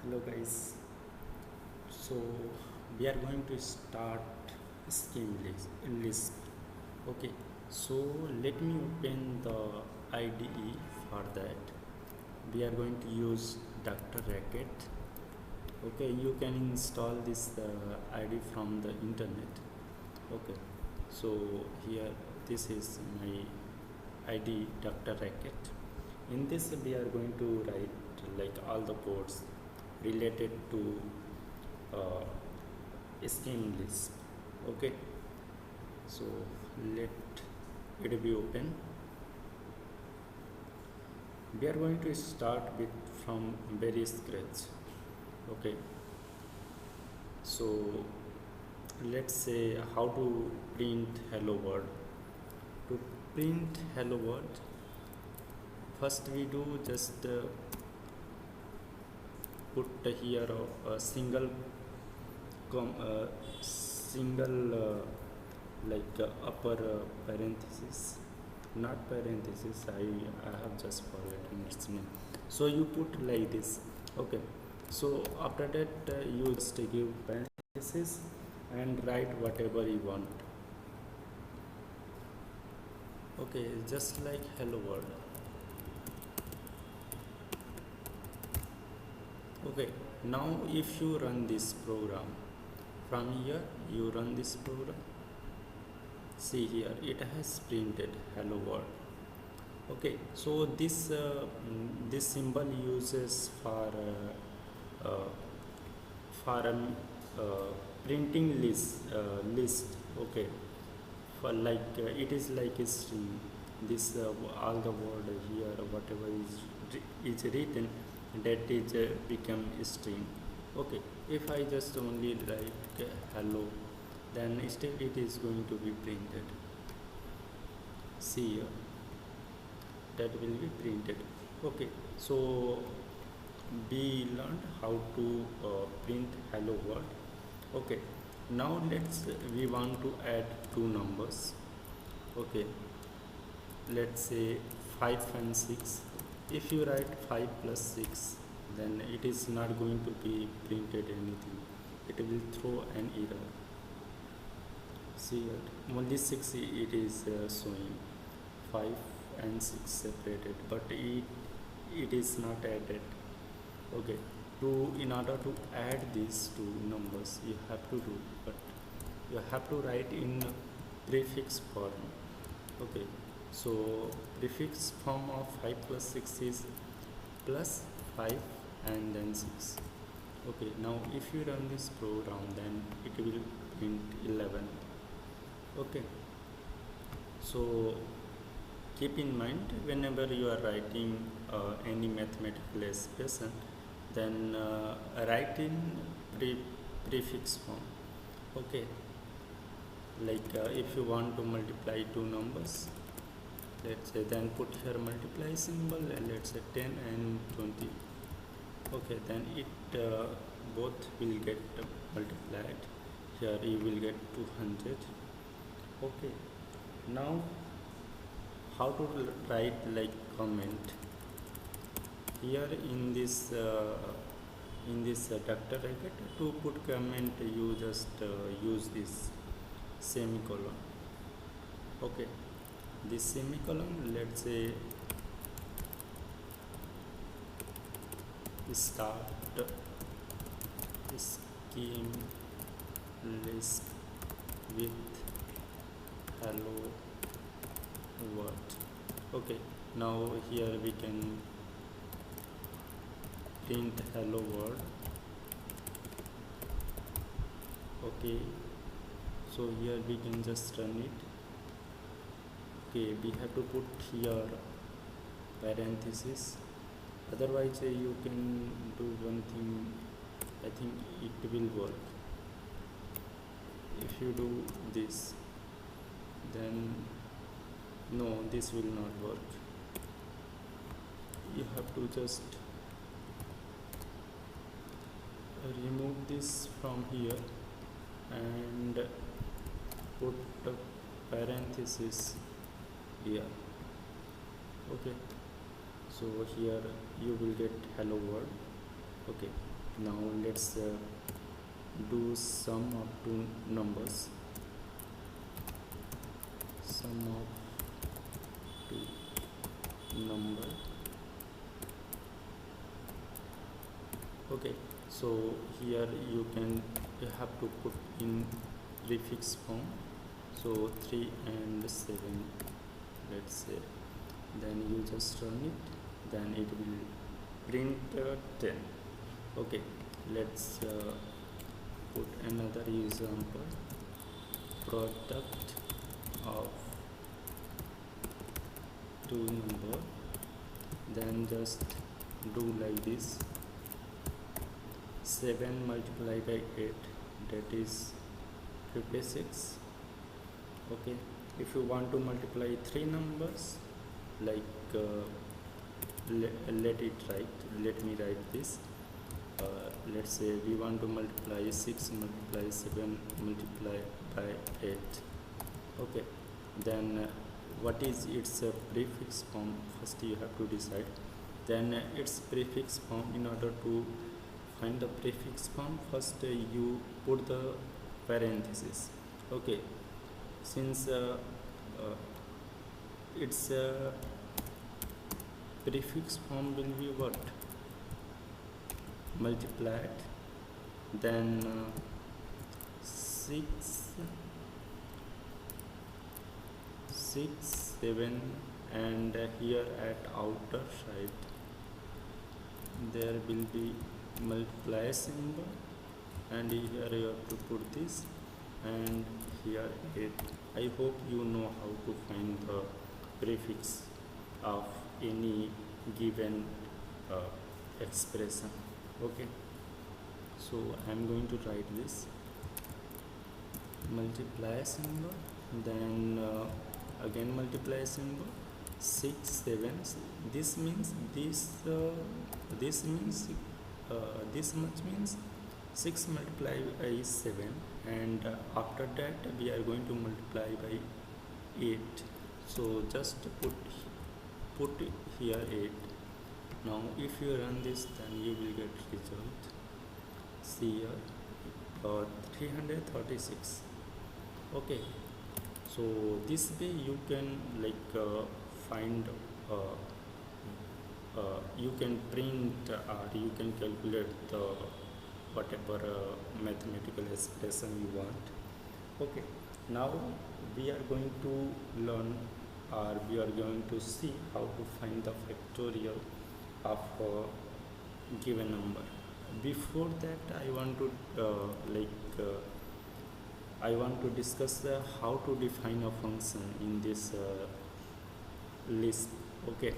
Hello guys, so we are going to start Scheme Lisp. Okay, so let me open the IDE. For that we are going to use Dr. Racket. Okay, you can install this ID from the internet. Okay, so here this is my ID, Dr. Racket. In this we are going to write like all the codes related to uh, Scheme Lisp. Okay, so let it be open. We are going to start with from very scratch. Okay, so let's say how to print hello world. To print hello world, first we do just put here a single like upper parenthesis, not parenthesis, I have just forgotten its name. So you put like this. Okay, so after that you just give parenthesis and write whatever you want. Okay, just like hello world. Okay, now if you run this program, from here you run this program, see here it has printed hello world. Okay, so this symbol uses for printing list. Okay, for like it is like a string. This all the word here whatever is written, that is become a string. Okay, if I just only write hello, then still it is going to be printed. See here, that will be printed. Okay, so we learned how to print hello world. Okay, now we want to add two numbers. Okay, let's say 5 and 6. If you write 5 plus 6, then it is not going to be printed anything, it will throw an error. See that only 6 it is showing, 5 and 6 separated, but it is not added. Okay, in order to add these two numbers you have to do, but you have to write in prefix form. Okay, so prefix form of 5 plus 6 is plus 5 and then 6. Okay, now if you run this program, then it will print 11. Okay, so keep in mind whenever you are writing any mathematical expression, then write in prefix form. Okay, like if you want to multiply two numbers, let's say, then put here multiply symbol and let's say 10 and 20. Okay, then it both will get multiplied. Here you will get 200. Okay, now how to write like comment. Here in this Dr. Racket, to put comment you just use this semicolon. Okay, this semicolon, let's say start Scheme Lisp with hello world. Okay, now here we can print hello world. Okay, so here we can just run it. Okay, we have to put here parenthesis, otherwise you can do one thing, I think it will work. If you do this, then no, this will not work. You have to just remove this from here and put a parenthesis here. Okay, so here you will get hello world. Okay, Now let's do sum of two numbers. Sum of two number. Okay, so here you have to put in prefix form, so 3 and 7, let's say, then you just run it, then it will print 10. Okay, let's put another example. Product of two number, then just do like this. 7 multiplied by 8, that is 56. Okay, if you want to multiply three numbers, like let me write this. Let's say we want to multiply 6 multiply 7 multiply by 8. Okay, then what is its prefix form? First you have to decide. Then its prefix form, in order to find the prefix form, first you put the parenthesis. Okay, since its prefix form will be what? Multiplied, then 6, 7, and here at outer side there will be multiply symbol, and here you have to put this, and here 8. I hope you know how to find the prefix of any given expression. Okay, so I am going to write this multiply symbol, then again multiply symbol, 6, 7. This means this much means 6 multiply by 7, and after that we are going to multiply by 8. So just put here 8. Now if you run this, then you will get result. See here, 336. Okay, so this way you can find you can print or you can calculate the whatever mathematical expression you want. Okay, now we are going to learn, or we are going to see how to find the factorial of a given number. Before that, I want to discuss how to define a function in this list. Okay,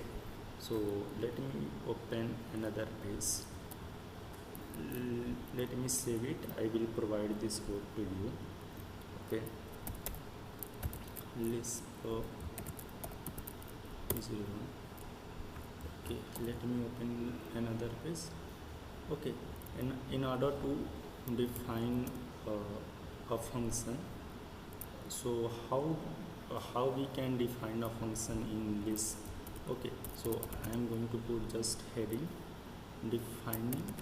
so let me open another page. Let me save it. I will provide this code to you. Okay, list 0. Okay, let me open another page. Okay, and in order to define a function, so how we can define a function in this? Okay, so I am going to put just heading, defining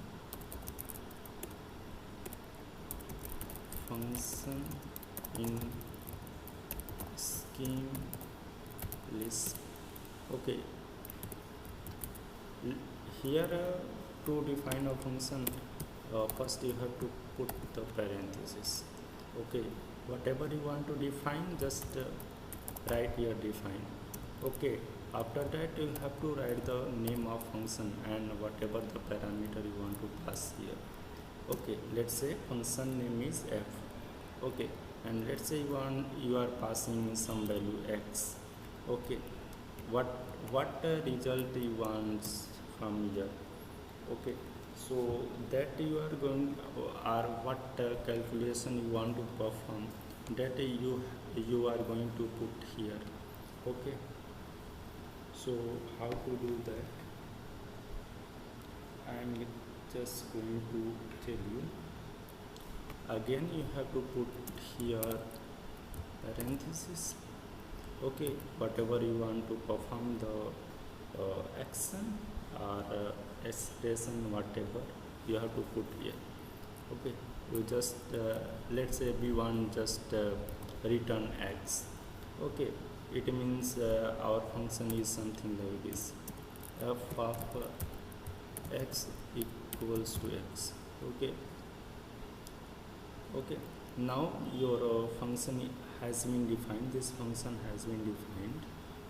function in Sheme LISP. Okay, here to define a function, first you have to put the parenthesis. Okay, whatever you want to define, just write here define. Okay, after that you have to write the name of function and whatever the parameter you want to pass here. Okay, let's say function name is f. Okay, and let's say you are passing some value x. Okay, what result you want from here? Okay, so that you are going, or what calculation you want to perform, that you are going to put here. Okay, so how to do that? I am just going to tell you. Again, you have to put here parenthesis. Okay, whatever you want to perform the action or expression, whatever, you have to put here. Okay, you just let's say we want just return x. Okay, it means our function is something like this: f of x equals to x. Okay, okay, now your function has been defined. This function has been defined.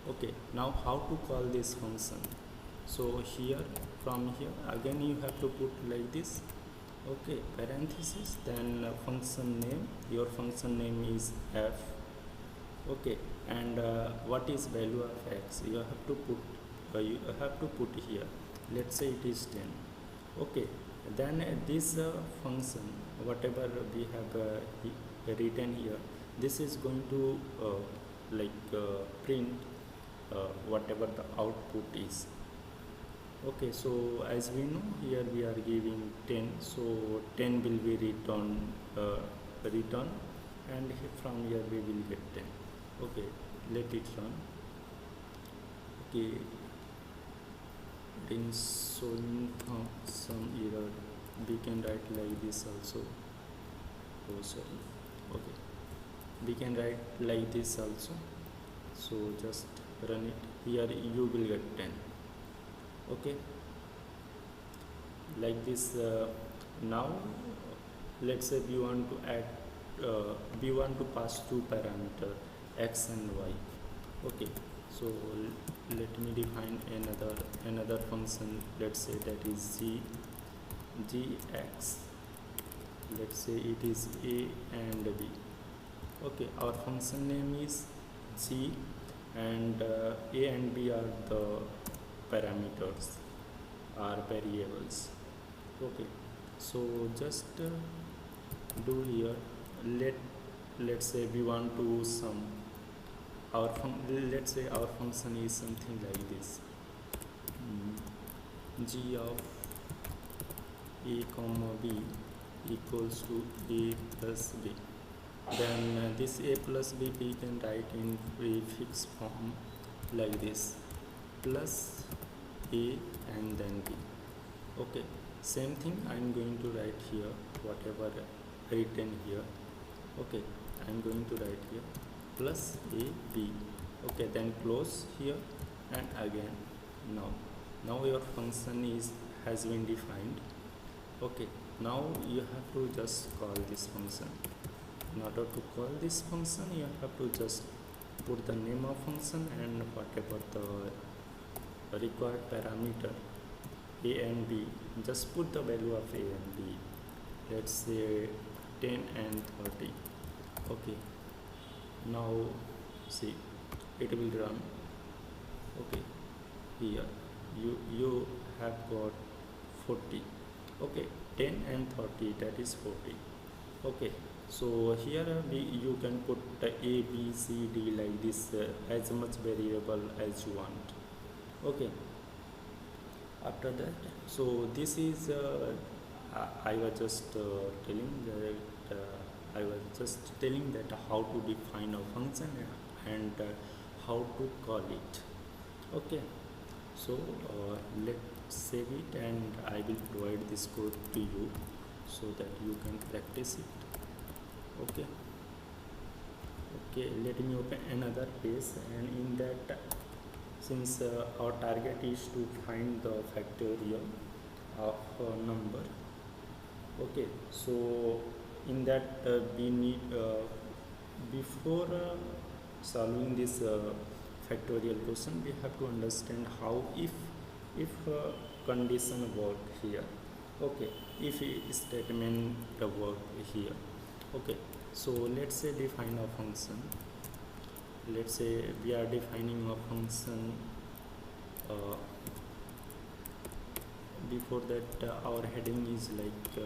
Okay, now how to call this function? So here, from here again you have to put like this. Okay, parenthesis, then function name. Your function name is f. Okay, and what is value of x? You have to put here. Let's say it is 10. Okay, then this function, whatever we have written here, this is going to print whatever the output is. Okay, so as we know, here we are giving 10, so 10 will be return, and from here we will get 10. Okay, let it run. Okay, it is showing some error. We can write like this also. Oh sorry. Okay, we can write like this also. So just run it. Here you will get 10. Okay, like this. Now let's say we want to add we want to pass two parameter x and y. Okay, so let me define another function. Let's say that is gx. Let's say it is a and b. Okay, our function name is g, and a and b are the parameters, are variables. Okay, so just do here. Let's say we want to sum our let's say our function is something like this: g of a comma b equals to a plus b. Then this a plus b we can write in prefix form like this: plus a and then b. Okay, same thing I'm going to write here, whatever written here. Okay, I'm going to write here plus a b. Okay, then close here, and again now your function has been defined. Okay, now you have to just call this function. In order to call this function, you have to just put the name of function and whatever the required parameter a and b, just put the value of a and b. Let's say 10 and 30. Okay, now see, it will run. Okay, here you have got 40. Okay, 10 and 30, that is 40. Okay, so here you can put the a b c d like this, as much variable as you want. Okay, after that, so this is I was just telling that how to define a function and how to call it. Okay, so let's save it, and I will provide this code to you so that you can practice it. Okay, let me open another page, and in that, since our target is to find the factorial of a number. Okay, so in that we need before solving this factorial question, we have to understand how if condition work here. Okay, if statement work here. Okay, so let's say define a function. Let's say we are defining a function. Before that, our heading is like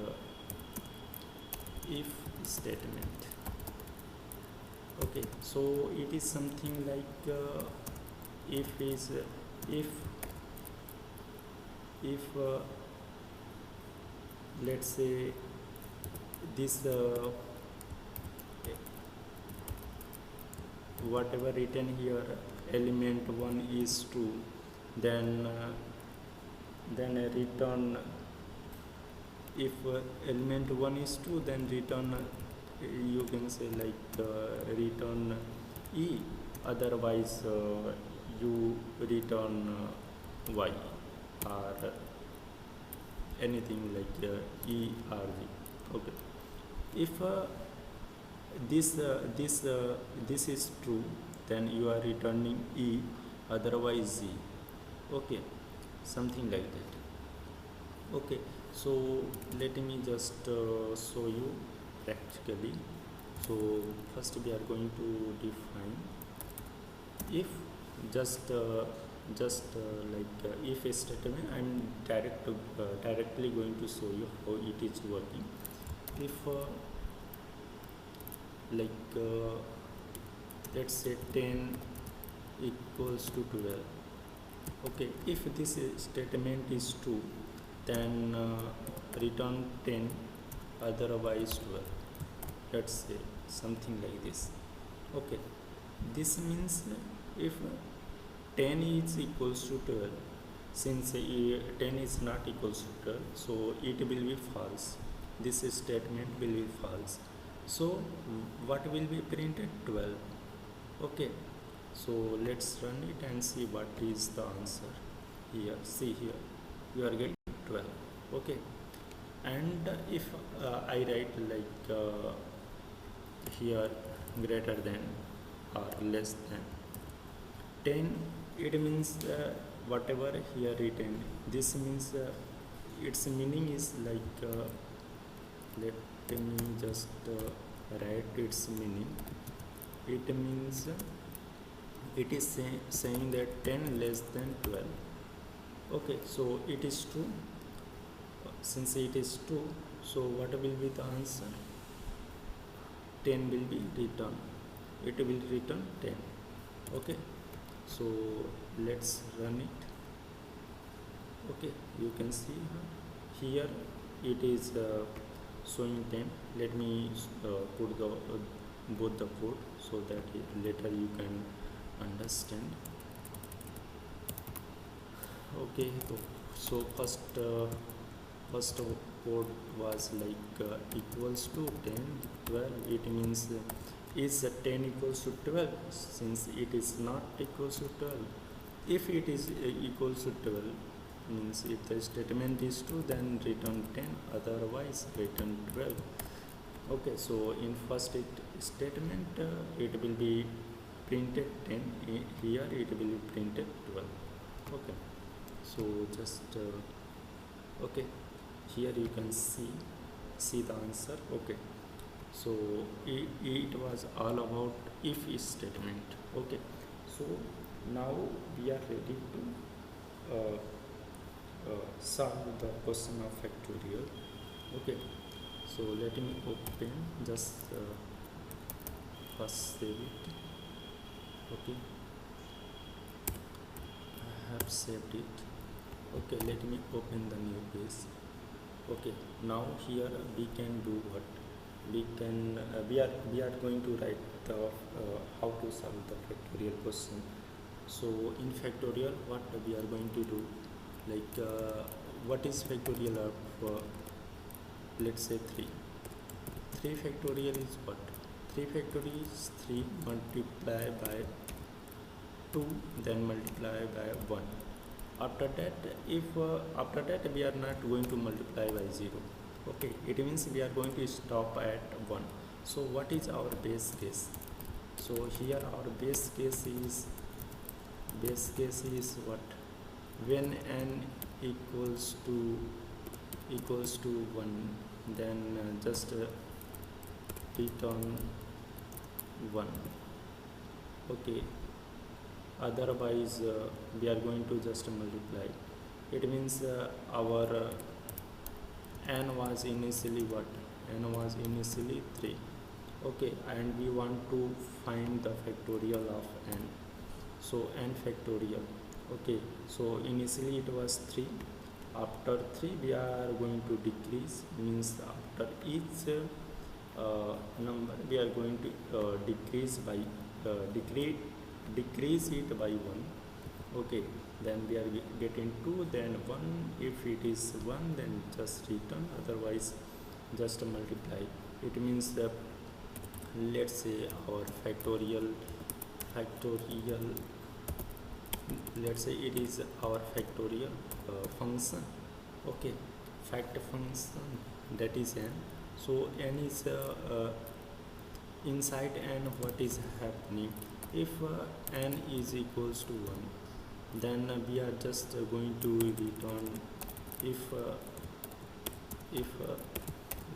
if statement. Okay, so it is something like if let's say this whatever written here, element 1 is true, then return if element 1 is 2, then return you can say like return e, otherwise you return y or anything like e or g. Okay, if this is true, then you are returning e, otherwise z. Okay, something like that. Okay, so let me just show you practically. So first we are going to define if, just like if a statement. I'm directly going to show you how it is working. If like let's say 10 equals to 12. Okay, if this statement is true, then return 10, otherwise 12. Let's say something like this. Okay, this means if 10 is equals to 12, since 10 is not equals to 12, so it will be false. This statement will be false. So what will be printed? 12. Okay, so let's run it and see what is the answer. Here, see here, you are getting 12. Okay, and if I write like here greater than or less than 10, it means whatever here written, this means its meaning is like let me just write its meaning. It means it is saying that 10 less than 12. Okay, so it is true. Since it is true, so what will be the answer? 10 will be returned. It will return 10. Okay, so let's run it. Okay, you can see here it is showing 10. Let me put the both the code so that later you can understand. Okay, so first code was like equals to 10 12. It means is 10 equals to 12, since it is not equals to 12. If it is equals to 12, means if the statement is true, then return 10, otherwise return 12. Okay, so in first statement it will be printed 10, here it will be printed 12. Okay, so just okay, here you can see the answer. Okay, so it was all about if statement. Okay, so now we are ready to solve the question of factorial. Okay, so let me open, just first save it. Okay, I have saved it. Okay, let me open the new page. Okay, now here we can do what we can we are going to write the how to solve the factorial question. So in factorial, what we are going to do, like what is factorial of let's say 3 factorial is what? 3 factorial is 3 multiplied by 2, then multiply by 1. After that, if after that we are not going to multiply by 0. Okay, it means we are going to stop at 1. So what is our base case? So here our base case is what? When n equals to 1, then just return 1. Okay, otherwise we are going to just multiply. It means our n was initially what? N was initially 3. Okay, and we want to find the factorial of n. So n factorial. Okay, so initially it was 3. After 3 we are going to decrease, means after each number we are going to decrease it by 1. Okay, then we are getting 2, then 1. If it is 1, then just return, otherwise just multiply. It means that, let's say our factorial, let's say it is our factorial function. Okay, fact function, that is n. So n is inside n, what is happening? If n is equals to 1, then we are just going to return. If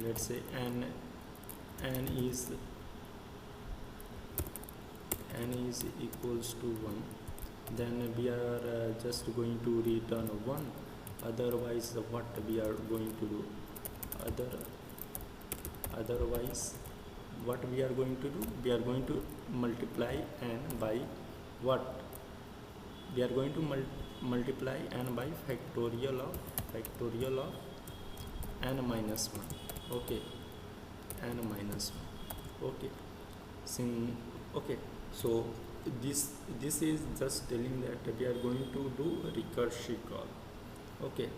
let's say n is equals to 1, then we are just going to return 1. Otherwise what we are going to do? Otherwise what we are going to do? We are going to multiply n by what? We are going to multiply n by factorial of n minus 1. Okay, n minus 1. Okay, okay, so this is just telling that we are going to do recursive call. Okay,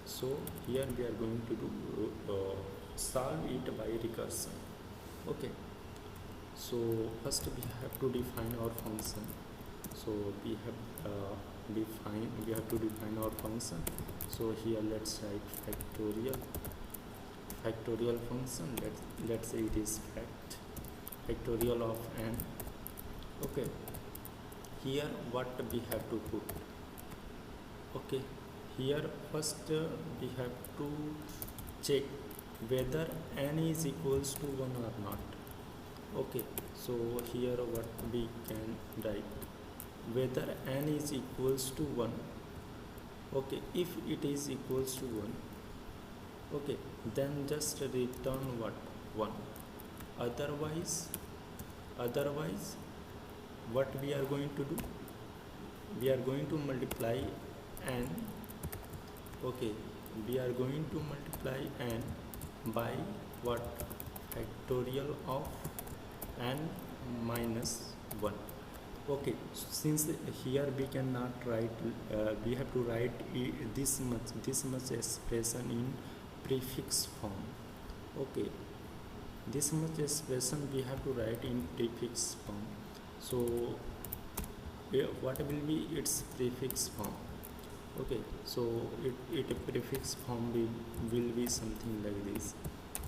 so here we are going to do solve it by recursion. Okay, so first we have to define our function. So we have to define our function. So here let's write factorial function. Let's say it is factorial of n. Okay, here what we have to put? Okay, here first we have to check whether n is equals to 1 or not. Okay, so here what we can write? Whether n is equals to 1. Okay, if it is equals to 1, okay, then just return what? 1. Otherwise what we are going to do? We are going to multiply n. Okay, we are going to multiply n by what? Factorial of n minus 1. Okay, since here we cannot write, we have to write this much expression in prefix form. Okay, this much expression we have to write in prefix form. So what will be its prefix form? Okay, so it prefix form will be something like this.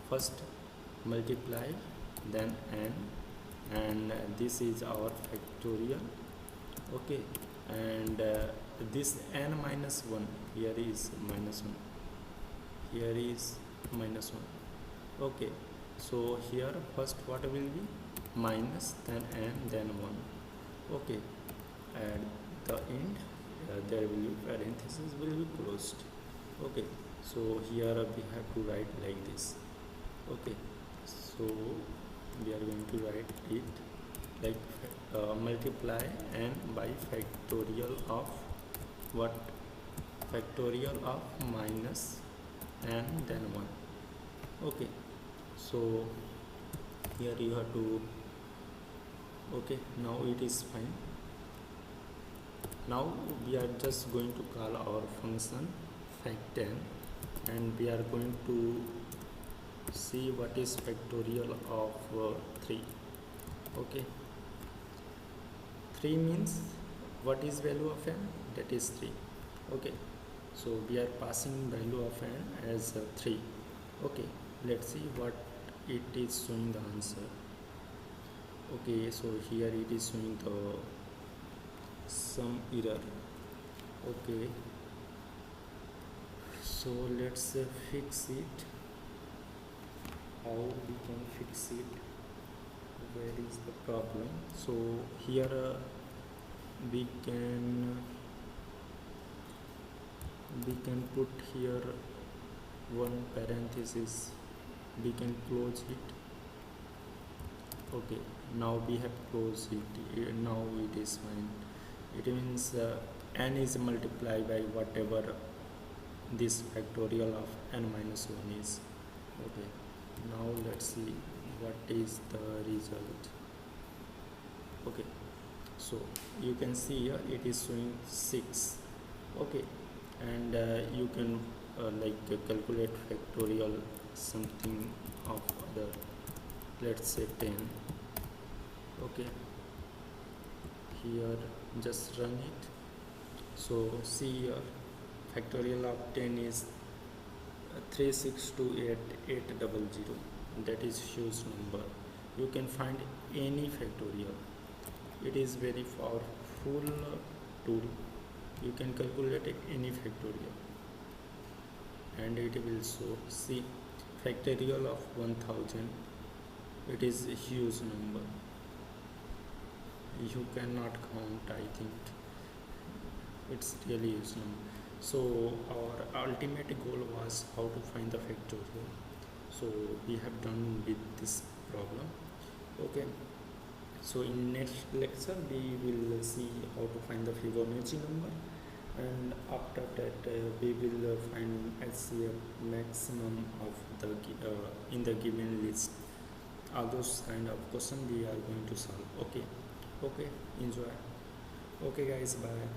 First multiply, then n, and this is our factorial. Okay, and this n minus 1, here is minus 1, here is minus 1. Okay, so here first what will be? Minus, then n, then 1. Okay, at the end there will be parenthesis will be closed. Okay, so here we have to write like this. Okay, so we are going to write it like multiply n by factorial of what? Factorial of minus n, then 1. Okay, so here you have to, okay, now it is fine. Now we are just going to call our function fact10, and we are going to see what is factorial of 3. Okay, 3 means what is value of n? That is 3. Okay, so we are passing value of n as 3. Okay, let's see what it is showing the answer. Okay, so here it is showing the some error. Okay, so let's fix it. How we can fix it? Where is the problem? So here we can put here one parenthesis, we can close it. Okay, now we have closed it. Now it is fine. It means n is multiplied by whatever this factorial of n minus 1 is. Okay, now let's see what is the result. Okay, so you can see here it is showing 6. Okay, and you can calculate factorial something of other, let's say 10. Okay, here just run it. So see here, factorial of 10 is 3628800. That is huge number. You can find any factorial. It is very powerful tool. You can calculate any factorial and it will show. See, factorial of 1000, it is a huge number. You cannot count, I think. It's really huge number. So our ultimate goal was how to find the factorial. So we have done with this problem. Okay, so in next lecture we will see how to find the Fibonacci number, and after that we will find HCF maximum of the in the given list. All those kind of questions we are going to solve. Okay, okay, enjoy. Okay guys, bye.